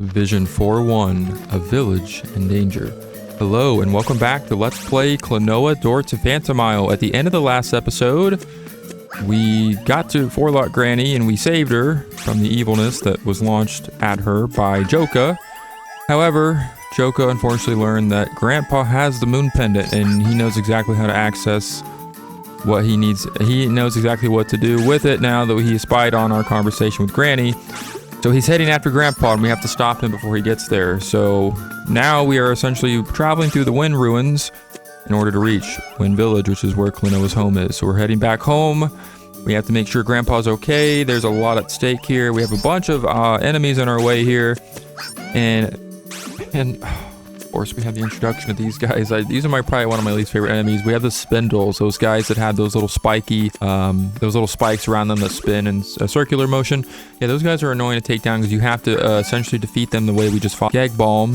Vision 4-1, a village in danger. Hello and welcome back to Let's Play Klonoa Door to Phantomile. At the end of the last episode, we got to Forelock Granny and we saved her from the evilness that was launched at her by Joka. However, Joka unfortunately learned that Grandpa has the Moon Pendant and he knows exactly how to access what he needs. He knows exactly what to do with it now that he spied on our conversation with Granny. So he's heading after Grandpa and we have to stop him before he gets there. So now we are essentially traveling through the Wind Ruins in order to reach Wind Village, which is where Klonoa's home is. So we're heading back home. We have to make sure Grandpa's okay. There's a lot at stake here. We have a bunch of enemies on our way here. And of course we have the introduction of these guys. These are probably one of my least favorite enemies. We have the spindles, those guys that had those little spiky, those little spikes around them that spin in a circular motion. Yeah, those guys are annoying to take down because you have to essentially defeat them the way we just fought Gag Balm,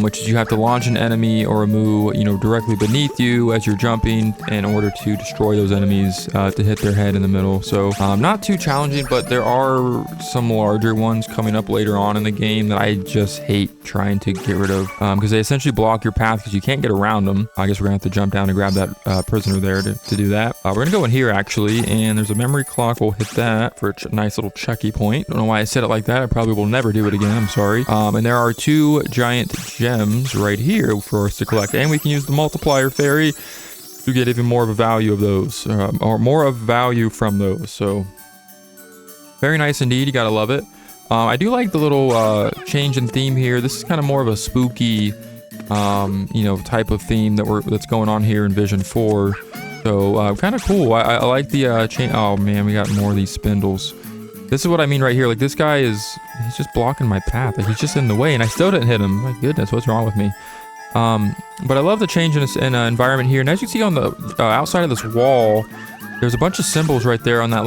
which is you have to launch an enemy or a moo, directly beneath you as you're jumping in order to destroy those enemies to hit their head in the middle. So not too challenging, but there are some larger ones coming up later on in the game that I just hate trying to get rid of because they essentially block your path because you can't get around them. I guess we're gonna have to jump down and grab that prisoner there to do that. We're gonna go in here actually, and there's a memory clock. We'll hit that for a nice little checky point. Don't know why I said it like that. I probably will never do it again. I'm sorry. And there are two giant gems right here for us to collect, and we can use the multiplier fairy to get even more of a value of those, or more of value from those. So very nice indeed. You gotta love it. I do like the little change in theme here. This is kind of more of a spooky, type of theme that's going on here in Vision 4. So kind of cool. I like the change. Oh man, we got more of these spindles. This is what I mean right here. Like this guy he's just blocking my path. Like he's just in the way, and I still didn't hit him. My goodness, what's wrong with me? But I love the change in environment here. And as you can see on the outside of this wall, there's a bunch of symbols right there on that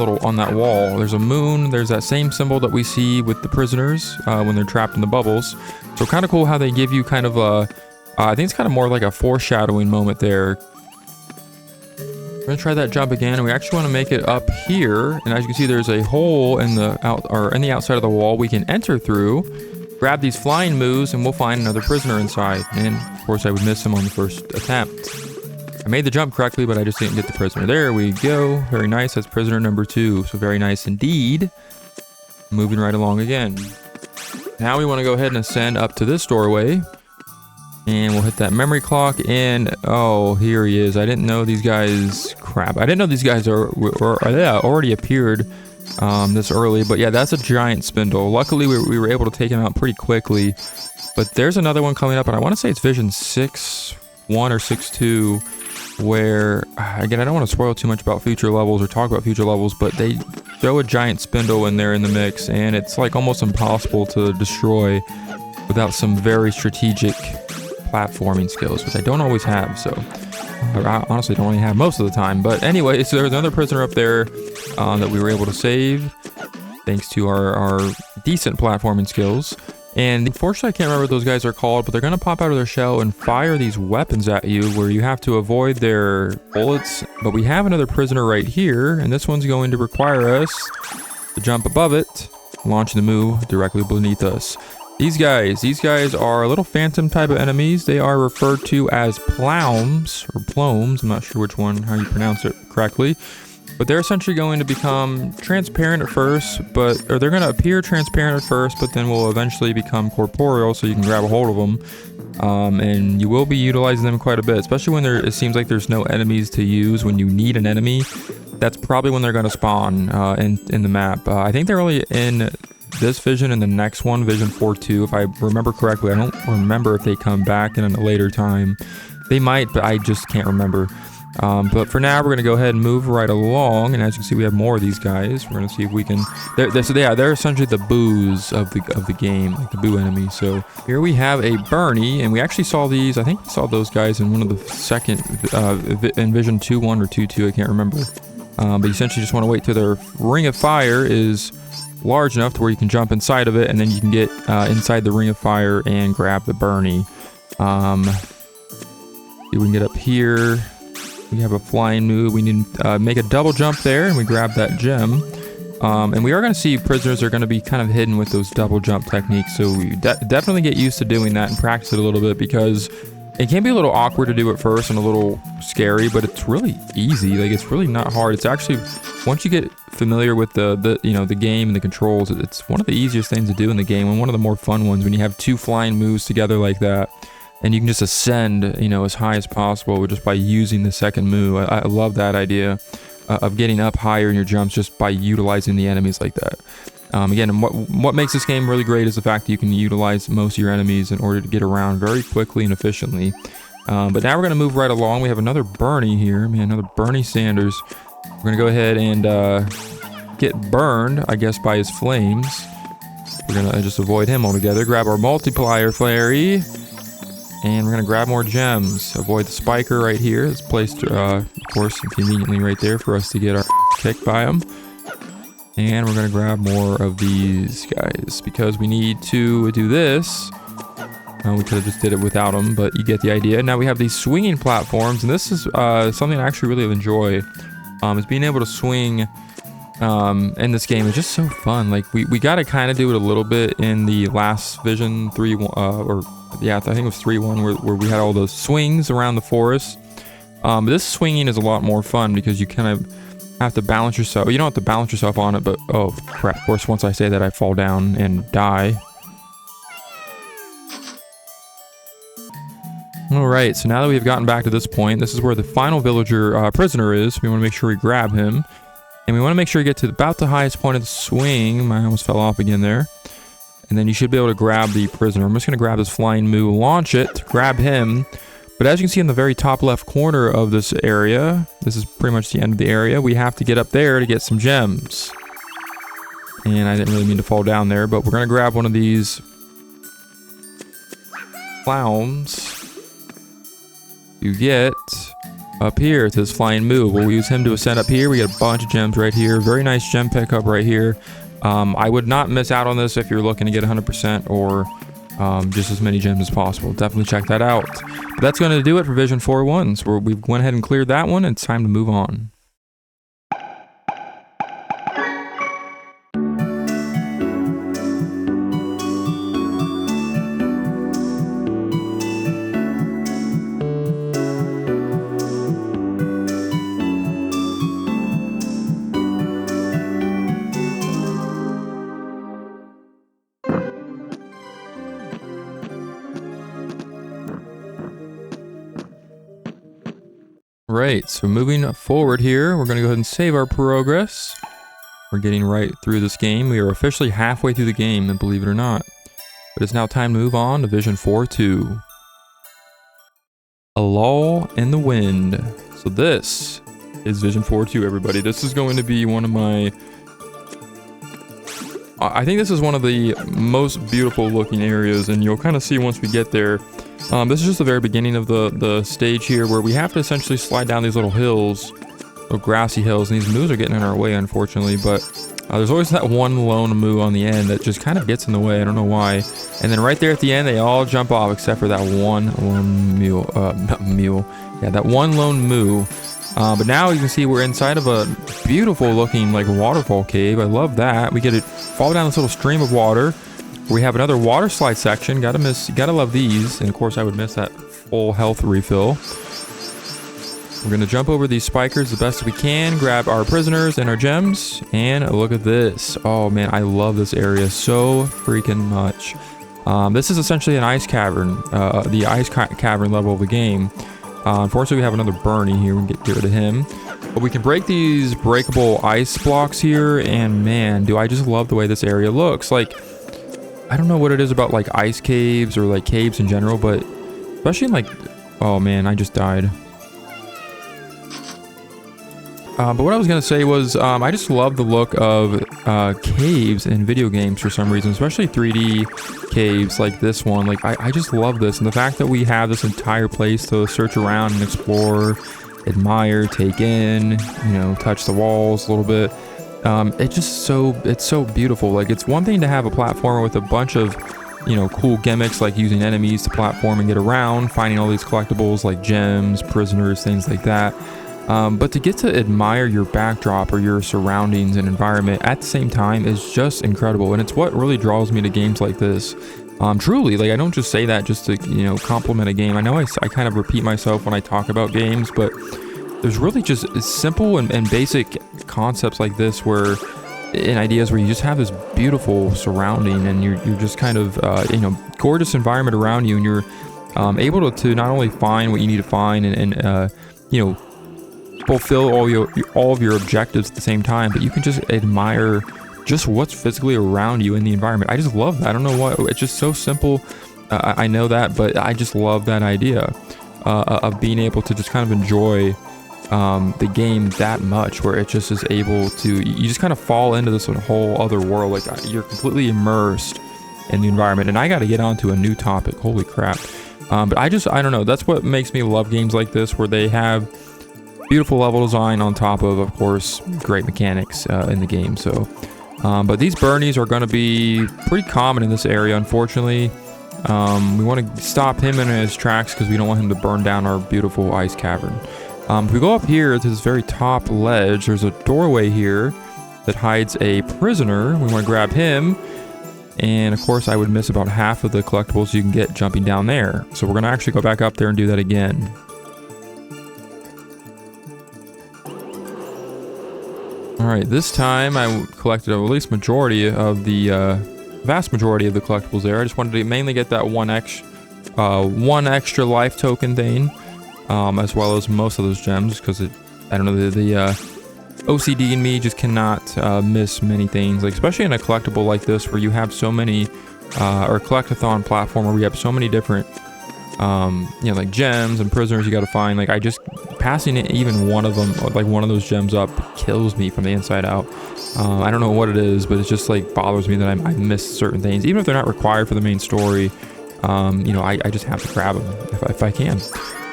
wall. There's a moon. There's that same symbol that we see with the prisoners when they're trapped in the bubbles. So kind of cool how they give you kind of a, I think it's kind of more like a foreshadowing moment there. We're gonna try that jump again, and we actually want to make it up here. And as you can see, there's a hole in the outside of the wall we can enter through. Grab these flying moves, and we'll find another prisoner inside. And of course, I would miss him on the first attempt. I made the jump correctly, but I just didn't get the prisoner. There we go. Very nice. That's prisoner number 2. So very nice indeed. Moving right along again. Now we want to go ahead and ascend up to this doorway. And we'll hit that memory clock. And oh, here he is. I didn't know these guys. Crap. I didn't know these guys already appeared this early. But yeah, that's a giant spindle. Luckily, we were able to take him out pretty quickly. But there's another one coming up. And I want to say it's Vision 6-1 or 6-2. Where, again, I don't want to spoil too much about future levels or talk about future levels, but they throw a giant spindle in there in the mix, and it's like almost impossible to destroy without some very strategic platforming skills, which I don't always have, so I honestly don't really have most of the time. But anyway, so there's another prisoner up there that we were able to save thanks to our decent platforming skills. And unfortunately, I can't remember what those guys are called, but they're going to pop out of their shell and fire these weapons at you where you have to avoid their bullets. But we have another prisoner right here, and this one's going to require us to jump above it, launching the moo directly beneath us. These guys are a little phantom type of enemies. They are referred to as ploums, or plomes. I'm not sure how you pronounce it correctly. But they're essentially going to become transparent at first, or they're going to appear transparent at first, but then will eventually become corporeal, so you can grab a hold of them. And you will be utilizing them quite a bit, especially when it seems like there's no enemies to use when you need an enemy. That's probably when they're going to spawn in the map. I think they're only in this vision and the next one, Vision 4-2, if I remember correctly. I don't remember if they come back in a later time. They might, but I just can't remember. But for now, we're going to go ahead and move right along. And as you can see, we have more of these guys. We're going to see if we can... They're essentially the boos of the game, like the boo enemies. So here we have a Bernie, and we actually saw these... I think we saw those guys in one of the second... in Vision 2-1 or 2-2, I can't remember. But you essentially just want to wait till their ring of fire is large enough to where you can jump inside of it, and then you can get inside the ring of fire and grab the Bernie. See if we can get up here. We have a flying move. We need to make a double jump there, and we grab that gem. And we are going to see prisoners are going to be kind of hidden with those double jump techniques. So we definitely get used to doing that and practice it a little bit, because it can be a little awkward to do at first and a little scary, but it's really easy. Like, it's really not hard. It's actually, once you get familiar with the you know, the game and the controls, it's one of the easiest things to do in the game, and one of the more fun ones when you have two flying moves together like that, and you can just ascend, you know, as high as possible just by using the second move. I love that idea of getting up higher in your jumps just by utilizing the enemies like that. Again, and what makes this game really great is the fact that you can utilize most of your enemies in order to get around very quickly and efficiently. But now we're going to move right along. We have another Bernie here. Man, another Bernie Sanders. We're going to go ahead and get burned, I guess, by his flames. We're going to just avoid him altogether. Grab our multiplier flary. And we're going to grab more gems. Avoid the spiker right here. It's placed, of course, conveniently right there for us to get our kicked by him. And we're going to grab more of these guys because we need to do this. We could have just did it without them, but you get the idea. Now we have these swinging platforms, and this is something I actually really enjoy. Is being able to swing in this game is just so fun. Like, we got to kind of do it a little bit in the last Vision 3, or yeah, I think it was 3.1, where we had all those swings around the forest. But this swinging is a lot more fun because you kind of have to balance yourself. You don't have to balance yourself on it, but oh crap, of course, once I say that, I fall down and die. Alright, so now that we've gotten back to this point, this is where the final villager prisoner is. We want to make sure we grab him. And we want to make sure we get to about the highest point of the swing. I almost fell off again there. And then you should be able to grab the prisoner. I'm just going to grab this flying moo, launch it, grab him. But as you can see in the very top left corner of this area, this is pretty much the end of the area, we have to get up there to get some gems. And I didn't really mean to fall down there, but we're going to grab one of these clowns to get up here to this flying moo. We'll use him to ascend up here. We get a bunch of gems right here. Very nice gem pickup right here. I would not miss out on this if you're looking to get 100% or just as many gems as possible. Definitely check that out. But that's going to do it for Vision 4.1. So we've went ahead and cleared that one, and it's time to move on. Right, so moving forward here, we're going to go ahead and save our progress. We're getting right through this game. We are officially halfway through the game, and believe it or not. But it's now time to move on to Vision 4.2. A lull in the wind. So this is Vision 4.2, everybody. This is going to be one of my... I think this is one of the most beautiful looking areas, and you'll kind of see once we get there. This is just the very beginning of the stage here, where we have to essentially slide down these little hills, little grassy hills, and these moos are getting in our way, unfortunately, but there's always that one lone moo on the end that just kind of gets in the way. I don't know why. And then right there at the end, they all jump off except for that one lone mule. Yeah, that one lone moo. But now you can see we're inside of a beautiful looking like waterfall cave. I love that. We get to fall down this little stream of water. We have another water slide section. Gotta love these. And of course I would miss that full health refill. We're gonna jump over these spikers the best we can, grab our prisoners and our gems, and look at this. Oh man, I love this area so freaking much. This is essentially an ice cavern, the ice cavern level of the game. Unfortunately, we have another Bernie here. We can get rid of him. But we can break these breakable ice blocks here, and man, do I just love the way this area looks. Like, I don't know what it is about like ice caves or like caves in general, but especially in like, oh man, I just died. But what I was going to say was, I just love the look of caves in video games for some reason, especially 3D caves like this one. Like, I just love this. And the fact that we have this entire place to search around and explore, admire, take in, you know, touch the walls a little bit. It's so beautiful. Like, it's one thing to have a platformer with a bunch of, you know, cool gimmicks like using enemies to platform and get around, finding all these collectibles like gems, prisoners, things like that. But to get to admire your backdrop or your surroundings and environment at the same time is just incredible. And it's what really draws me to games like this. Truly, like I don't just say that just to, you know, compliment a game. I know I kind of repeat myself when I talk about games, but there's really just simple and basic concepts like this where, and ideas where you just have this beautiful surrounding and you're just kind of, you know, gorgeous environment around you, and you're able to not only find what you need to find and you know, fulfill all of your objectives at the same time, but you can just admire just what's physically around you in the environment. I just love that. I don't know why. It's just so simple. I know that, but I just love that idea of being able to just kind of enjoy the game that much, where it just is able to, you just kind of fall into this whole other world. Like you're completely immersed in the environment. And I got to get onto a new topic. Holy crap. But I don't know. That's what makes me love games like this, where they have beautiful level design on top of course, great mechanics in the game. So, but these burnies are going to be pretty common in this area, unfortunately. We want to stop him in his tracks because we don't want him to burn down our beautiful ice cavern. If we go up here to this very top ledge, there's a doorway here that hides a prisoner. We want to grab him. And of course, I would miss about half of the collectibles you can get jumping down there. So we're going to actually go back up there and do that again. Alright, this time I collected at least majority of the, vast majority of the collectibles there. I just wanted to mainly get that one extra life token thing, as well as most of those gems, because I don't know, the OCD in me just cannot miss many things, like especially in a collectible like this where you have so many, or collectathon platform where we have so many different, you know, like gems and prisoners you got to find. Like I just passing even one of them, like one of those gems up, kills me from the inside out. I don't know what it is, but it just like bothers me that I miss certain things, even if they're not required for the main story. You know, I just have to grab them if I can.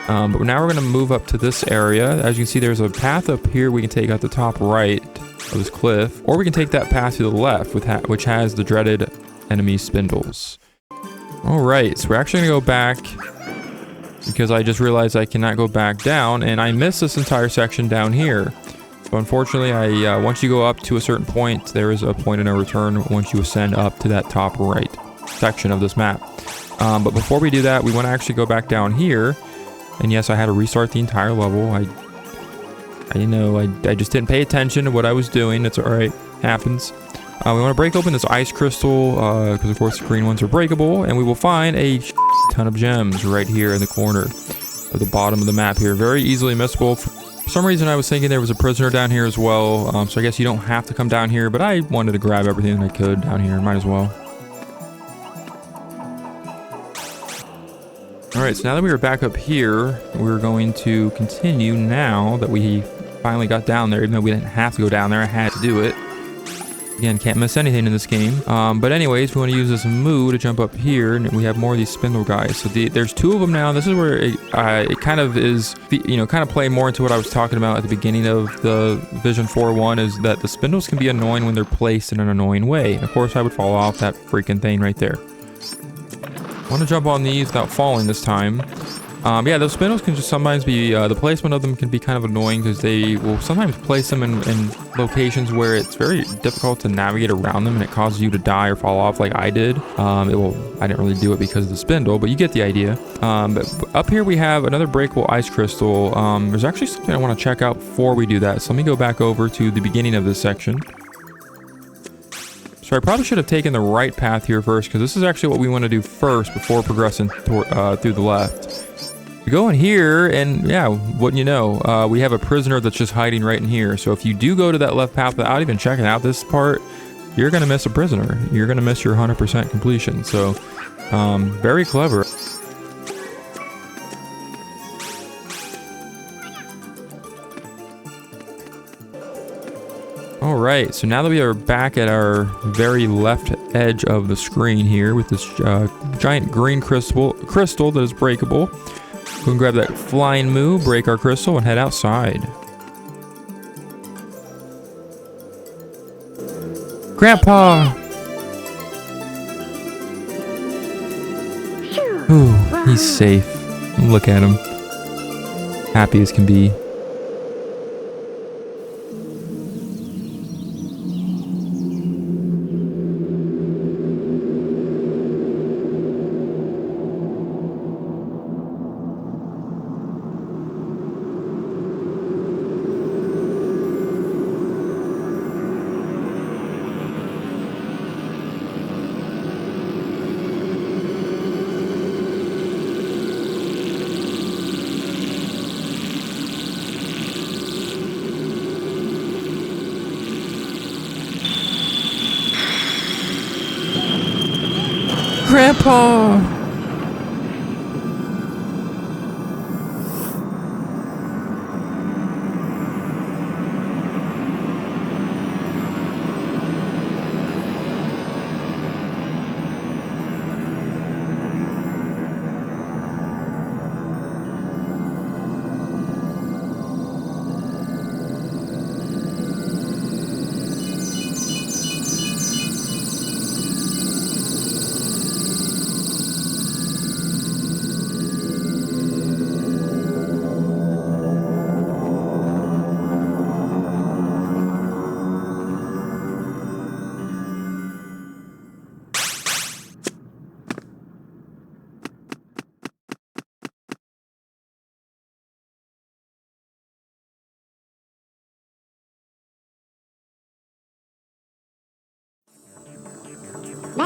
But now we're going to move up to this area. As you can see, there's a path up here we can take at the top right of this cliff, or we can take that path to the left, which has the dreaded enemy spindles. All right, so we're actually going to go back because I just realized I cannot go back down, and I missed this entire section down here. So unfortunately, once you go up to a certain point, there is a point of no return once you ascend up to that top right section of this map. But before we do that, we want to actually go back down here. And yes, I had to restart the entire level. I just didn't pay attention to what I was doing. It's alright. Happens. We want to break open this ice crystal, because of course the green ones are breakable, and we will find a ton of gems right here in the corner of the bottom of the map here. Very easily missable. For some reason I was thinking there was a prisoner down here as well, so I guess you don't have to come down here, but I wanted to grab everything I could down here. Might as well. Alright, so now that we are back up here, we're going to continue now that we finally got down there, even though we didn't have to go down there. I had to do it. Again, can't miss anything in this game. But anyways, we want to use this moo to jump up here, and we have more of these spindle guys. So there's two of them now. This is where it kind of is, you know, kind of playing more into what I was talking about at the beginning of the Vision 4.1, is that the spindles can be annoying when they're placed in an annoying way. And of course, I would fall off that freaking thing right there. I want to jump on these without falling this time. Yeah, those spindles can just sometimes be, the placement of them can be kind of annoying because they will sometimes place them in locations where it's very difficult to navigate around them, and it causes you to die or fall off like I did. I didn't really do it because of the spindle, but you get the idea. But up here we have another breakable ice crystal. There's actually something I want to check out before we do that. So let me go back over to the beginning of this section. So I probably should have taken the right path here first, because this is actually what we want to do first before progressing through the left. We go in here, and yeah, wouldn't you know, we have a prisoner that's just hiding right in here. So if you do go to that left path without even checking out this part, you're going to miss a prisoner. You're going to miss your 100% completion. So, very clever. Alright, so now that we are back at our very left edge of the screen here with this giant green crystal that is breakable, we can grab that flying moo, break our crystal, and head outside. Grandpa! Ooh, he's safe. Look at him. Happy as can be. Grandpa!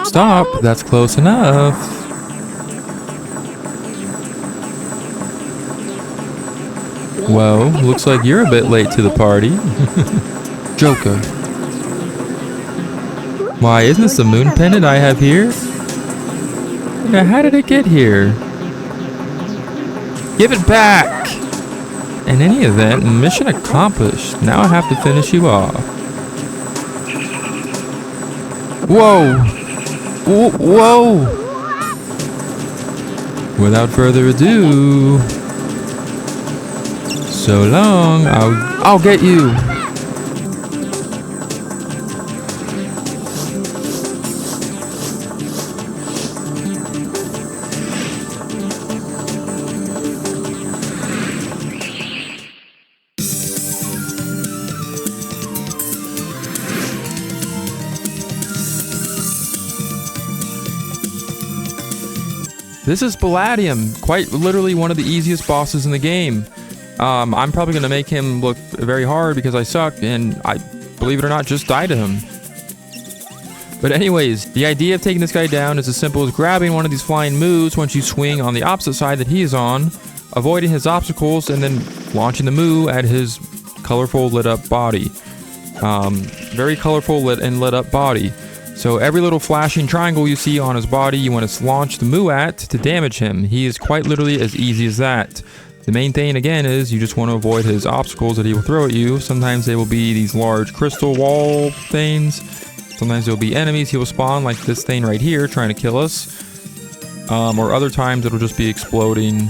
Stop, that's close enough. Well, looks like you're a bit late to the party. Joker. Why, isn't this the Moon Pendant I have here? Now, how did it get here? Give it back! In any event, mission accomplished. Now I have to finish you off. Whoa! Whoa! Without further ado, so long. I'll get you. This is Palladium, quite literally one of the easiest bosses in the game. I'm probably going to make him look very hard because I suck, and I, believe it or not, just die to him. But anyways, the idea of taking this guy down is as simple as grabbing one of these flying moves once you swing on the opposite side that he is on, avoiding his obstacles, and then launching the move at his colorful lit up body. Very colorful lit up body. So every little flashing triangle you see on his body, you want to launch the Moo at to damage him. He is quite literally as easy as that. The main thing, again, is you just want to avoid his obstacles that he will throw at you. Sometimes they will be these large crystal wall things. Sometimes there will be enemies he will spawn, like this thing right here, trying to kill us. Or other times it'll just be exploding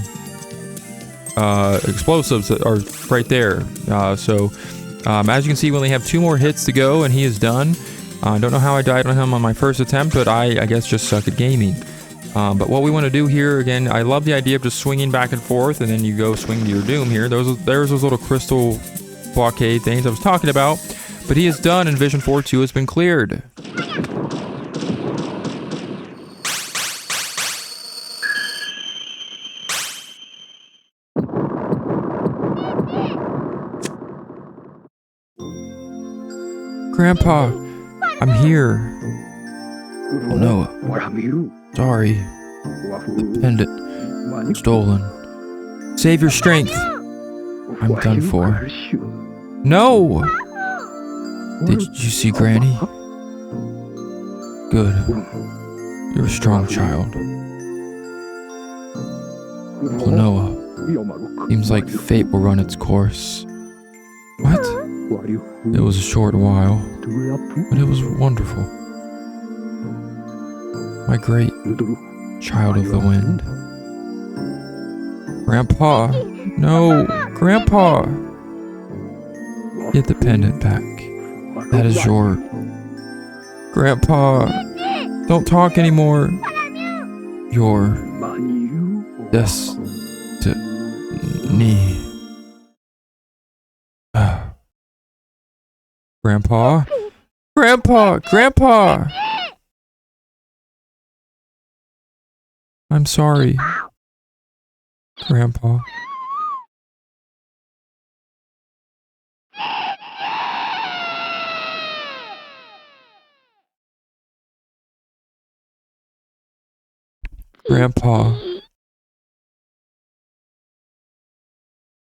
explosives that are right there. As you can see, we only have 2 more hits to go, and he is done. I don't know how I died on him on my first attempt, but I guess just suck at gaming. But what we want to do here, again, I love the idea of just swinging back and forth, and then you go swing to your doom here. There's those little crystal blockade things I was talking about. But he is done, and Vision 4-2 has been cleared. Grandpa, I'm here. Klonoa. Sorry. The pendant. Stolen. Save your strength. I'm done for. No! Did you see Granny? Good. You're a strong child. Klonoa. Seems like fate will run its course. What? It was a short while, but it was wonderful. My great child of the wind. Grandpa! No! Grandpa! Get the pendant back. That is your... Grandpa! Don't talk anymore! Your... destiny. Grandpa? Grandpa! Grandpa! I'm sorry. Grandpa. Grandpa.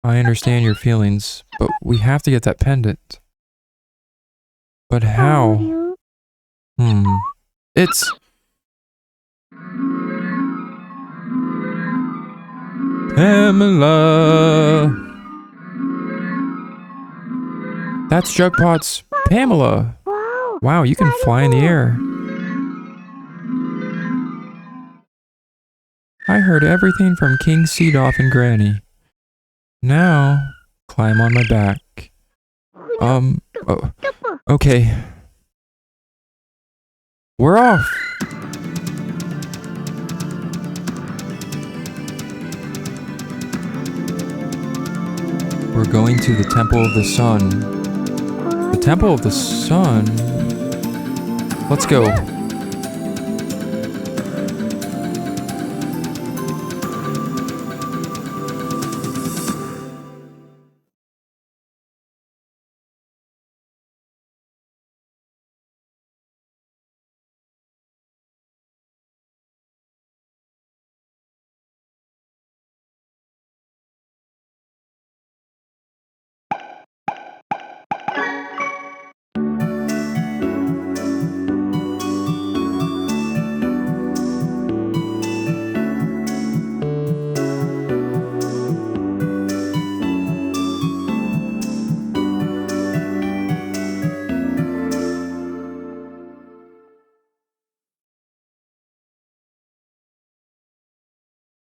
I understand your feelings, but we have to get that pendant. But how? It's... Pamela. That's Jugpot's Pamela. Wow, you can fly in the air. I heard everything from King Seedoff and Granny. Now, climb on my back. Oh, okay. We're off. We're going to the Temple of the Sun. The Temple of the Sun? Let's go.